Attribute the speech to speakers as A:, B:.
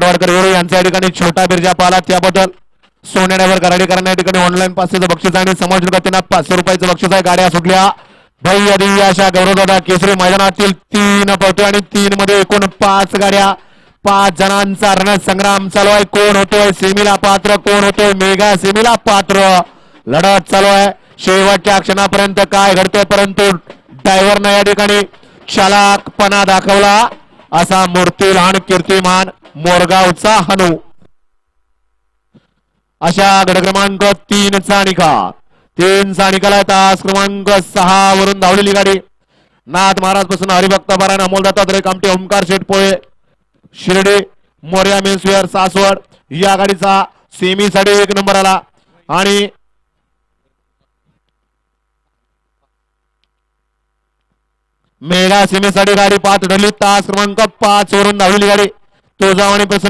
A: मारवाडकर वेरू यांच्या ठिकाणी छोटा बिरजा पाला त्याबद्दल सोन्यावर कराडीकरांना या ठिकाणी ऑनलाईन 500चं बक्षीस आणि समाज त्यांना 500 रुपयाचं बक्षीस आहे. गाड्या सुटल्या भैया दिव्य अशा गौरवदादा केसरी मैदानातील 3 पळतो आणि 3 मध्ये एकूण 5 गाड्या 5 जणांचा रणसंग्राम चालू आहे. कोण होतोय सेमीला पात्र, कोण होतोय मेगा सेमीला पात्र, लढत चालू आहे शेवटच्या क्षणापर्यंत. काय घडतंय परंतु ड्रायव्हरनं या ठिकाणी चालाकपणा दाखवला असा मूर्तीलहान कीर्तिमान मोरगावचा हनु. अशा गट क्रमांक 3 चा निकाल. 3 चा निकाल तास क्रमांक 6 वरून धावलेली गाडी नाथ महाराज पासून हरिभक्त पारायण अमोलदाता दरे कामटे ओमकार शेठ पोळे शिर्डी मोर्या मेन्सवेअर सासवड या गाडीचा सेमी साठी 1 नंबर आला आणि मेगा सेमीसाठी गाडी 5 ठरली. तास क्रमांक 5 वरून धावलेली गाडी तुळजाभवानी प्रसन्न